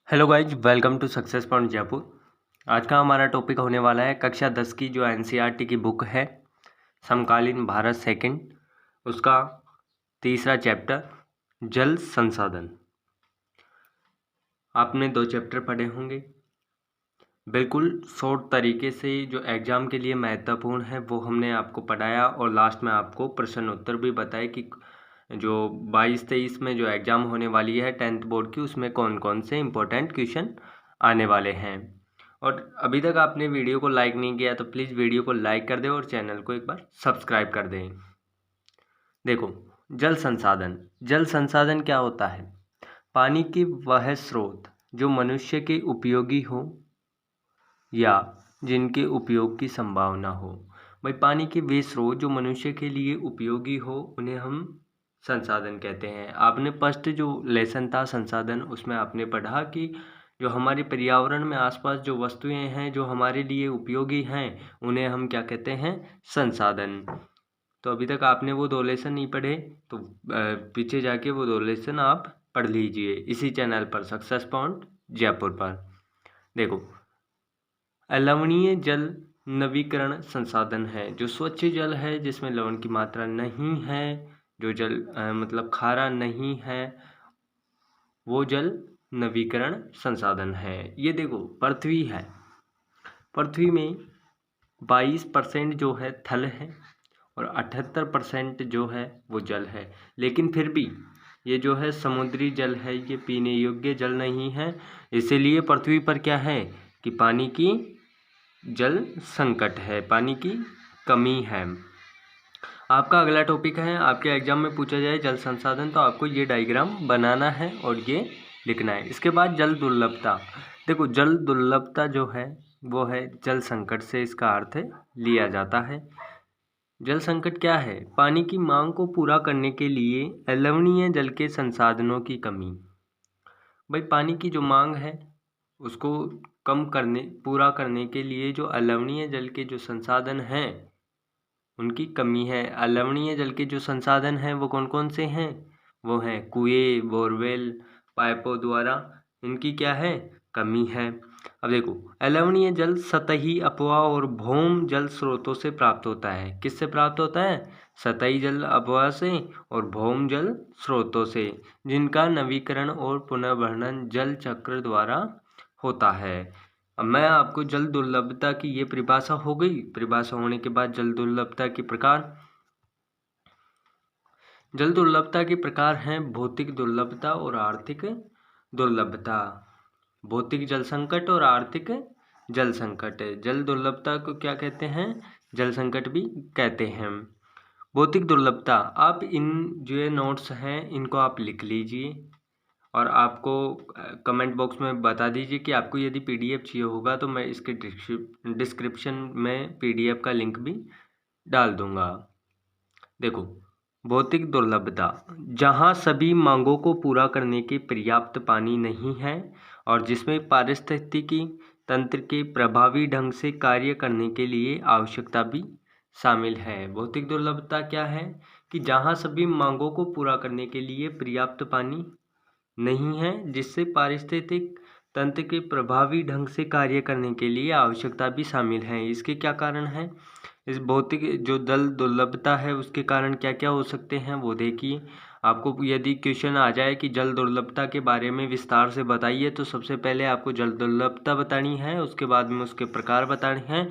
Hello guys, welcome to success point Jaipur. आज का हमारा टॉपिक होने वाला है कक्षा 10 की जो एनसीईआरटी की बुक है समकालीन भारत सेकंड, उसका तीसरा चैप्टर जल संसाधन। आपने 2 चैप्टर पढ़े होंगे। बिल्कुल शॉर्ट तरीके से जो एग्ज़ाम के लिए महत्वपूर्ण है वो हमने आपको पढ़ाया और लास्ट में आपको प्रश्न उत्तर भी बताए कि जो 22-23 में जो एग्ज़ाम होने वाली है 10th बोर्ड की, उसमें कौन कौन से इम्पोर्टेंट क्वेश्चन आने वाले हैं। और अभी तक आपने वीडियो को लाइक नहीं किया तो प्लीज़ वीडियो को लाइक कर दें और चैनल को एक बार सब्सक्राइब कर दें। देखो, जल संसाधन क्या होता है? पानी की वह स्रोत जो मनुष्य के उपयोगी हो या जिनके उपयोग की संभावना हो। भाई, पानी के वे स्रोत जो मनुष्य के लिए उपयोगी हो उन्हें हम संसाधन कहते हैं। आपने फर्स्ट जो लेसन था संसाधन, उसमें आपने पढ़ा कि जो हमारे पर्यावरण में आसपास जो वस्तुएं हैं जो हमारे लिए उपयोगी हैं उन्हें हम क्या कहते हैं? संसाधन। तो अभी तक आपने वो 2 लेसन नहीं पढ़े तो पीछे जाके वो 2 लेसन आप पढ़ लीजिए इसी चैनल पर, सक्सेस पॉइंट जयपुर पर। देखो, अलवणीय जल नवीकरण संसाधन है। जो स्वच्छ जल है जिसमें लवण की मात्रा नहीं है, जो जल मतलब खारा नहीं है, वो जल नवीकरण संसाधन है। ये देखो, पृथ्वी है, पृथ्वी में 22% जो है थल है और 78% जो है वो जल है। लेकिन फिर भी ये जो है समुद्री जल है, ये पीने योग्य जल नहीं है। इसीलिए पृथ्वी पर क्या है कि पानी की जल संकट है, पानी की कमी है। आपका अगला टॉपिक है, आपके एग्जाम में पूछा जाए जल संसाधन तो आपको ये डायग्राम बनाना है और ये लिखना है। इसके बाद जल दुर्लभता। देखो, जल दुर्लभता जो है वो है जल संकट से इसका अर्थ लिया जाता है। जल संकट क्या है? पानी की मांग को पूरा करने के लिए अलवणीय जल के संसाधनों की कमी। भाई, पानी की जो मांग है उसको पूरा करने के लिए जो अलवणीय जल के जो संसाधन हैं उनकी कमी है। अलवणीय जल के जो संसाधन हैं वो कौन कौन से हैं? वो हैं कुएं, बोरवेल, पाइपों द्वारा इनकी क्या है? कमी है। अब देखो, अलवणीय जल सतही अपवाह और भौम जल स्रोतों से प्राप्त होता है। किससे प्राप्त होता है? सतही जल अपवाह से और भौम जल स्रोतों से, जिनका नवीकरण और पुनर्भरण जल चक्र द्वारा होता है। अब मैं आपको जल दुर्लभता की ये परिभाषा हो गई। परिभाषा होने के बाद जल दुर्लभता के प्रकार। जल दुर्लभता के प्रकार हैं भौतिक दुर्लभता और आर्थिक दुर्लभता। भौतिक जल संकट और आर्थिक जल संकट। जल दुर्लभता को क्या कहते हैं? जल संकट भी कहते हैं। भौतिक दुर्लभता, आप इन जो ये नोट्स हैं इनको आप लिख लीजिए और आपको कमेंट बॉक्स में बता दीजिए कि आपको यदि पीडीएफ चाहिए होगा तो मैं इसके डिस्क्रिप्शन में पीडीएफ का लिंक भी डाल दूंगा। देखो, भौतिक दुर्लभता, जहाँ सभी मांगों को पूरा करने के पर्याप्त पानी नहीं है और जिसमें पारिस्थितिकी तंत्र के प्रभावी ढंग से कार्य करने के लिए आवश्यकता भी शामिल है। भौतिक दुर्लभता क्या है कि जहाँ सभी मांगों को पूरा करने के लिए पर्याप्त पानी नहीं है, जिससे पारिस्थितिक तंत्र के प्रभावी ढंग से कार्य करने के लिए आवश्यकता भी शामिल है। इसके क्या कारण हैं? इस भौतिक जो जल दुर्लभता है उसके कारण क्या क्या हो सकते हैं वो देखिए। आपको यदि क्वेश्चन आ जाए कि जल दुर्लभता के बारे में विस्तार से बताइए तो सबसे पहले आपको जल दुर्लभता बतानी है, उसके बाद में उसके प्रकार बताने हैं,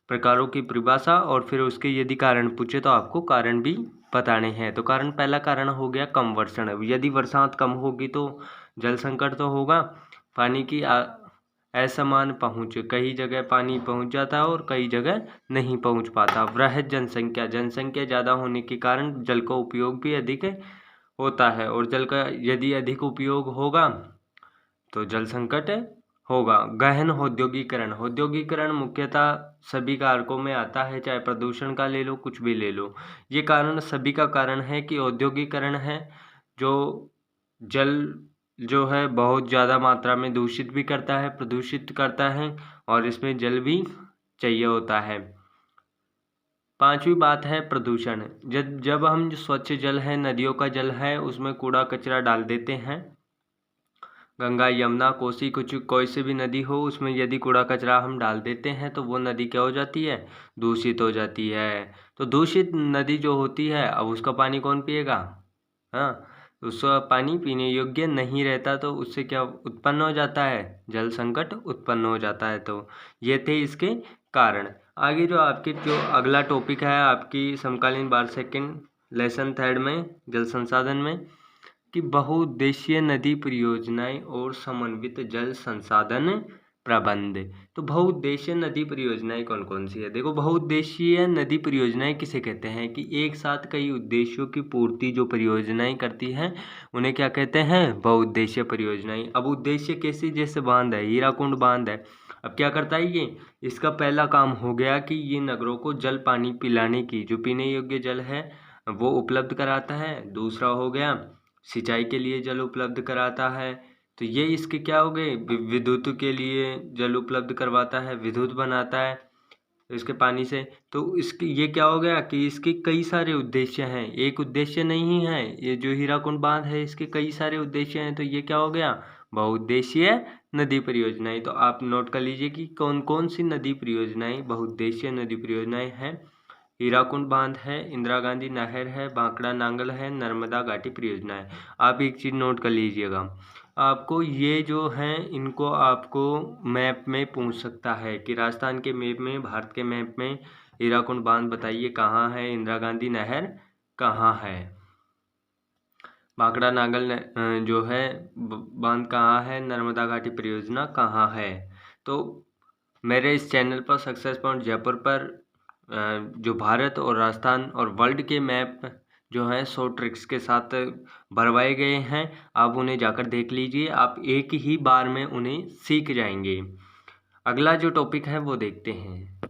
प्रकारों की परिभाषा, और फिर उसके यदि कारण पूछे तो आपको कारण भी बताने हैं। तो कारण, पहला कारण हो गया कम वर्षण। यदि वर्षांत कम होगी तो जल संकट तो होगा। पानी की असमान पहुँच, कई जगह पानी पहुँच जाता है और कई जगह नहीं पहुँच पाता। वृहद जनसंख्या, जनसंख्या ज़्यादा होने के कारण जल का उपयोग भी अधिक होता है और जल का यदि अधिक उपयोग होगा तो जल संकट होगा। गहन औद्योगिकरण, औद्योगिकरण मुख्यतः सभी कारकों में आता है, चाहे प्रदूषण का ले लो, कुछ भी ले लो। ये कारण सभी का कारण है कि औद्योगिकरण है जो जल जो है बहुत ज़्यादा मात्रा में दूषित भी करता है, प्रदूषित करता है और इसमें जल भी चाहिए होता है। पांचवी बात है प्रदूषण। जब हम जो स्वच्छ जल है, नदियों का जल है, उसमें कूड़ा कचरा डाल देते हैं गंगा, यमुना, कोसी, कुछ कोई से भी नदी हो, उसमें यदि कूड़ा कचरा हम डाल देते हैं तो वो नदी क्या हो जाती है, दूषित हो जाती है। तो दूषित नदी जो होती है, अब उसका पानी कौन पिएगा? हाँ, उसका पानी पीने योग्य नहीं रहता, तो उससे क्या उत्पन्न हो जाता है, जल संकट उत्पन्न हो जाता है। तो ये थे इसके कारण। आगे जो आपके जो अगला टॉपिक है आपकी समकालीन बार सेकंड लेसन थर्ड में जल संसाधन में, कि बहुउद्देशीय नदी परियोजनाएं और समन्वित जल संसाधन प्रबंध। तो बहुउद्देशीय नदी परियोजनाएं कौन कौन सी है? देखो, बहुउद्देशीय नदी परियोजनाएं किसे कहते हैं कि एक साथ कई उद्देश्यों की पूर्ति जो परियोजनाएं करती हैं उन्हें क्या कहते हैं? बहुउद्देशीय परियोजनाएं। अब उद्देश्य कैसी, जैसे बांध है, हीराकुंड बांध है, अब क्या करता है ये? इसका पहला काम हो गया कि ये नगरों को जल पानी पिलाने की, जो पीने योग्य जल है वो उपलब्ध कराता है। दूसरा हो गया सिंचाई के लिए जल उपलब्ध कराता है। तो ये इसके क्या हो गए? विद्युत के लिए जल उपलब्ध करवाता है, विद्युत बनाता है इसके पानी से। तो इसकी ये क्या हो गया कि इसके कई सारे उद्देश्य हैं, एक उद्देश्य नहीं है। ये जो हीराकुंड बांध है इसके कई सारे उद्देश्य हैं, तो ये क्या हो गया? बहुउद्देशीय नदी परियोजनाएं। तो आप नोट कर लीजिए कि कौन कौन सी नदी परियोजनाएं बहुउद्देशीय नदी परियोजनाएं हैं। हीराकुंड बांध है, इंदिरा गांधी नहर है, भाखड़ा नांगल है, नर्मदा घाटी परियोजना है। आप एक चीज़ नोट कर लीजिएगा, आपको ये जो हैं इनको आपको मैप में पूछ सकता है कि राजस्थान के मैप में, भारत के मैप में हीराकुंड बांध बताइए कहाँ है, इंदिरा गांधी नहर कहाँ है, भाखड़ा नांगल जो है बांध कहाँ है, नर्मदा घाटी परियोजना कहाँ है। तो मेरे इस चैनल पर सक्सेस पॉइंट जयपुर पर जो भारत और राजस्थान और वर्ल्ड के मैप जो हैं 100 ट्रिक्स के साथ भरवाए गए हैं, आप उन्हें जाकर देख लीजिए, आप एक ही बार में उन्हें सीख जाएंगे। अगला जो टॉपिक है वो देखते हैं।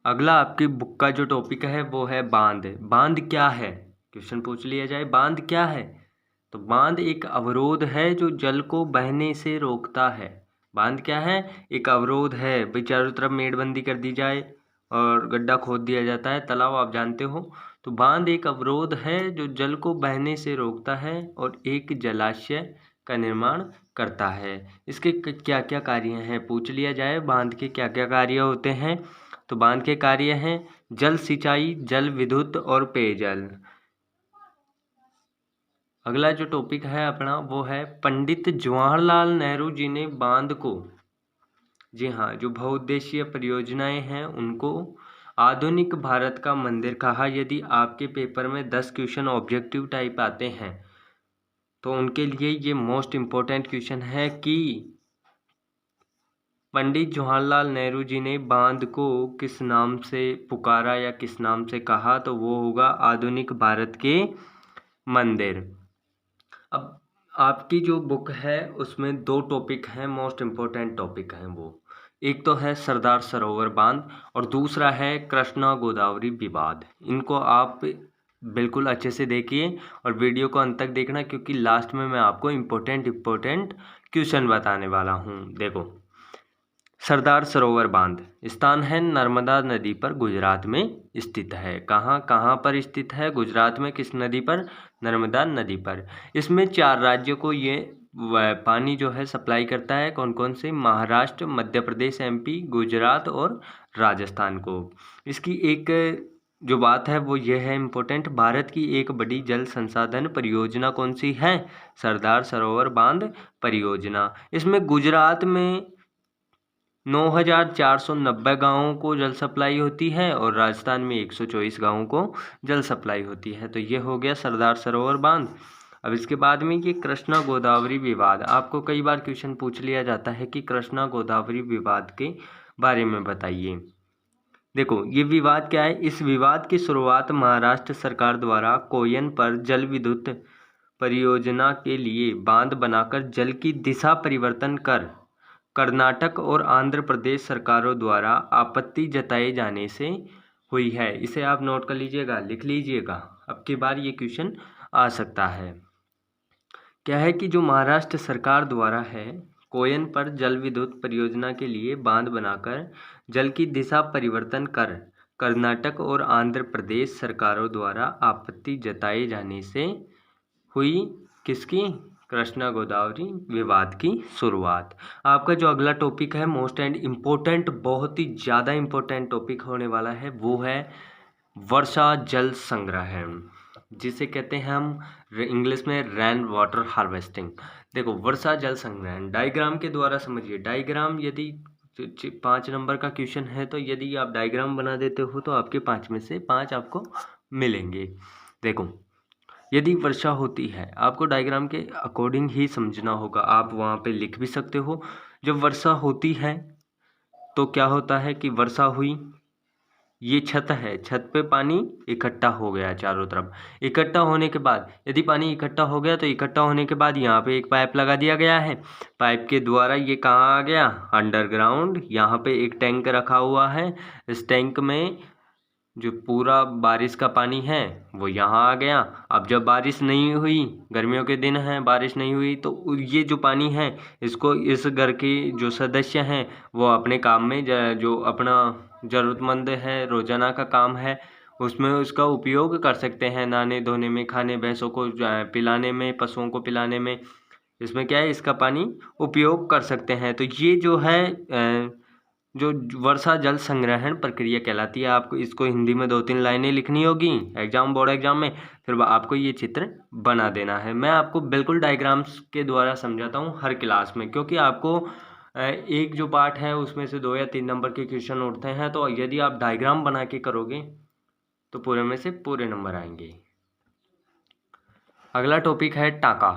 अगला आपकी बुक का जो टॉपिक है वो है बांध। बांध क्या है, क्वेश्चन पूछ लिया जाए, बांध क्या है? तो बांध एक अवरोध है जो जल को बहने से रोकता है। बांध क्या है? एक अवरोध है। भाई चारों तरफ मेड़बंदी कर दी जाए और गड्ढा खोद दिया जाता है, तालाब, आप जानते हो। तो बांध एक अवरोध है जो जल को बहने से रोकता है और एक जलाशय का निर्माण करता है। इसके क्या क्या कार्य हैं पूछ लिया जाए, बांध के क्या क्या कार्य होते हैं? तो बांध के कार्य हैं जल सिंचाई, जल विद्युत और पेयजल। अगला जो टॉपिक है अपना वो है पंडित जवाहरलाल नेहरू जी ने बांध को, जी हाँ, जो बहुउद्देशीय परियोजनाएं हैं उनको आधुनिक भारत का मंदिर कहा। यदि आपके पेपर में 10 क्वेश्चन ऑब्जेक्टिव टाइप आते हैं तो उनके लिए ये मोस्ट इम्पोर्टेंट क्वेश्चन है कि पंडित जवाहरलाल नेहरू जी ने बांध को किस नाम से पुकारा या किस नाम से कहा, तो वो होगा आधुनिक भारत के मंदिर। अब आपकी जो बुक है उसमें 2 टॉपिक हैं, मोस्ट इम्पोर्टेंट टॉपिक हैं वो, एक तो है सरदार सरोवर बांध और दूसरा है कृष्णा गोदावरी विवाद। इनको आप बिल्कुल अच्छे से देखिए और वीडियो को अंत तक देखना, क्योंकि लास्ट में मैं आपको इम्पोर्टेंट क्वेश्चन बताने वाला हूँ। देखो, सरदार सरोवर बांध स्थान है नर्मदा नदी पर, गुजरात में स्थित है। कहाँ पर स्थित है? गुजरात में। किस नदी पर? नर्मदा नदी पर। इसमें 4 राज्यों को ये पानी जो है सप्लाई करता है। कौन कौन से? महाराष्ट्र, मध्य प्रदेश, एमपी, गुजरात और राजस्थान को। इसकी एक जो बात है वो ये है इम्पोर्टेंट, भारत की एक बड़ी जल संसाधन परियोजना कौन सी है? सरदार सरोवर बांध परियोजना। इसमें गुजरात में 9,490 गाँवों को जल सप्लाई होती है और राजस्थान में 124 गाँवों को जल सप्लाई होती है। तो ये हो गया सरदार सरोवर बांध। अब इसके बाद में ये कृष्णा गोदावरी विवाद, आपको कई बार क्वेश्चन पूछ लिया जाता है कि कृष्णा गोदावरी विवाद के बारे में बताइए। देखो, ये विवाद क्या है? इस विवाद की शुरुआत महाराष्ट्र सरकार द्वारा कोयन पर जल विद्युत परियोजना के लिए बांध बनाकर जल की दिशा परिवर्तन कर कर्नाटक और आंध्र प्रदेश सरकारों द्वारा आपत्ति जताए जाने से हुई है। इसे आप नोट कर लीजिएगा, लिख लीजिएगा, अब की बार ये क्वेश्चन आ सकता है। क्या है कि जो महाराष्ट्र सरकार द्वारा है कोयन पर जल विद्युत परियोजना के लिए बांध बनाकर जल की दिशा परिवर्तन कर कर्नाटक और आंध्र प्रदेश सरकारों द्वारा आपत्ति जताए जाने से हुई, किसकी? कृष्णा गोदावरी विवाद की शुरुआत। आपका जो अगला टॉपिक है मोस्ट एंड इम्पोर्टेंट, बहुत ही ज़्यादा इम्पोर्टेंट टॉपिक होने वाला है, वो है वर्षा जल संग्रहण, जिसे कहते हैं हम इंग्लिश में रेन वाटर हार्वेस्टिंग। देखो, वर्षा जल संग्रहण डायग्राम के द्वारा समझिए। डायग्राम यदि 5 नंबर का क्वेश्चन है तो यदि आप डायग्राम बना देते हो तो आपके 5 में से 5 आपको मिलेंगे। देखो, यदि वर्षा होती है, आपको डायग्राम के अकॉर्डिंग ही समझना होगा। आप वहाँ पे लिख भी सकते हो। जब वर्षा होती है तो क्या होता है कि वर्षा हुई, ये छत है, छत पे पानी इकट्ठा हो गया चारों तरफ। इकट्ठा होने के बाद, यदि पानी इकट्ठा हो गया तो इकट्ठा होने के बाद यहाँ पे एक पाइप लगा दिया गया है। पाइप के द्वारा ये कहाँ आ गया, अंडरग्राउंड। यहाँ पे एक टैंक रखा हुआ है। इस टैंक में जो पूरा बारिश का पानी है वो यहाँ आ गया। अब जब बारिश नहीं हुई, गर्मियों के दिन हैं, बारिश नहीं हुई, तो ये जो पानी है इसको इस घर के जो सदस्य हैं वो अपने काम में जो अपना ज़रूरतमंद है, रोज़ाना का काम है, उसमें उसका उपयोग कर सकते हैं। नहाने धोने में, खाने, भैंसों को पिलाने में, पशुओं को पिलाने में, इसमें क्या है, इसका पानी उपयोग कर सकते हैं। तो ये जो है जो वर्षा जल संग्रहण प्रक्रिया कहलाती है। आपको इसको हिंदी में 2-3 लाइनें लिखनी होगी बोर्ड एग्जाम में, फिर आपको ये चित्र बना देना है। मैं आपको बिल्कुल डायग्राम्स के द्वारा समझाता हूँ हर क्लास में, क्योंकि आपको एक जो पार्ट है उसमें से 2 या 3 नंबर के क्वेश्चन उठते हैं, तो यदि आप डायग्राम बना के करोगे तो पूरे में से पूरे नंबर आएंगे। अगला टॉपिक है टाँका।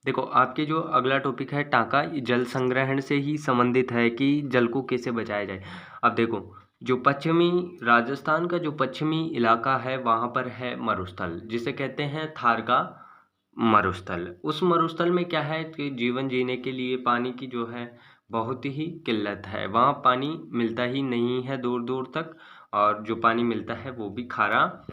देखो, आपके जो अगला टॉपिक है टाँका, ये जल संग्रहण से ही संबंधित है कि जल को कैसे बचाया जाए। अब देखो, जो पश्चिमी राजस्थान का जो पश्चिमी इलाका है वहाँ पर है मरुस्थल, जिसे कहते हैं थार का मरुस्थल। उस मरुस्थल में क्या है कि जीवन जीने के लिए पानी की जो है बहुत ही किल्लत है। वहाँ पानी मिलता ही नहीं है दूर दूर तक, और जो पानी मिलता है वो भी खारा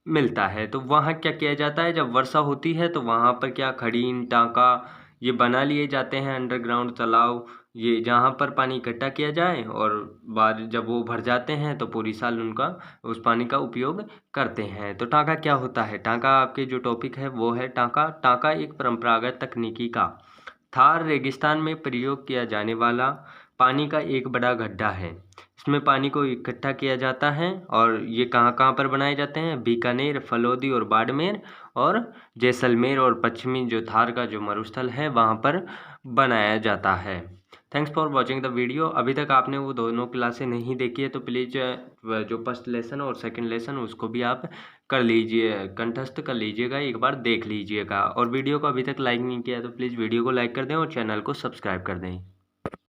मिलता है। तो वहाँ क्या किया जाता है, जब वर्षा होती है तो वहाँ पर क्या, खड़ीन, टाँका ये बना लिए जाते हैं, अंडरग्राउंड तालाब, ये जहाँ पर पानी इकट्ठा किया जाए, और बाद जब वो भर जाते हैं तो पूरी साल उनका उस पानी का उपयोग करते हैं। तो टाँका क्या होता है, टाँका आपके जो टॉपिक है वो है टाँका। टाँका एक परंपरागत तकनीकी का थार रेगिस्तान में प्रयोग किया जाने वाला पानी का एक बड़ा गड्ढा है। इसमें पानी को इकट्ठा किया जाता है, और ये कहाँ कहाँ पर बनाए जाते हैं, बीकानेर, फलौदी और बाड़मेर और जैसलमेर, और पश्चिमी जो थार का जो मरुस्थल है वहाँ पर बनाया जाता है। Thanks for watching the video. अभी तक आपने वो दोनों क्लासें नहीं देखी है तो प्लीज़ जो फर्स्ट लेसन और सेकंड लेसन उसको भी आप कर लीजिए, कंठस्थ कर लीजिएगा, एक बार देख लीजिएगा। और वीडियो को अभी तक लाइक नहीं किया तो प्लीज़ वीडियो को लाइक कर दें और चैनल को सब्सक्राइब कर दें।